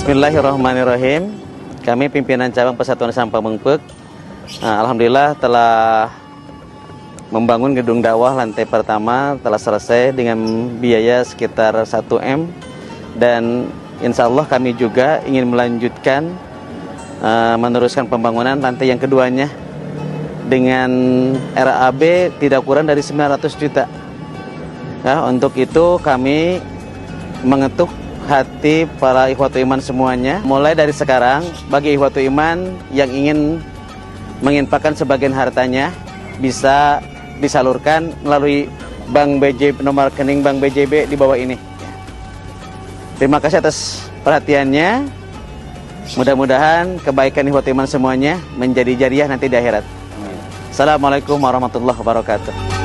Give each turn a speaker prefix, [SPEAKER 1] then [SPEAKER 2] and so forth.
[SPEAKER 1] Bismillahirrahmanirrahim. Kami pimpinan cabang Persatuan Sampah Mengpek, alhamdulillah telah membangun gedung dakwah lantai pertama, telah selesai dengan biaya sekitar 1 M, dan insya Allah kami juga ingin melanjutkan meneruskan pembangunan lantai yang keduanya dengan RAB tidak kurang dari 900 juta. Ya, untuk itu kami mengetuk hati para ikhwatul iman semuanya, mulai dari sekarang bagi ikhwatul iman yang ingin menginfakkan sebagian hartanya bisa disalurkan melalui Bank BJB, nomor rekening Bank BJB di bawah ini. Terima kasih atas perhatiannya. Mudah-mudahan kebaikan ikhwatul iman semuanya menjadi jariah nanti di akhirat. Assalamualaikum warahmatullahi wabarakatuh.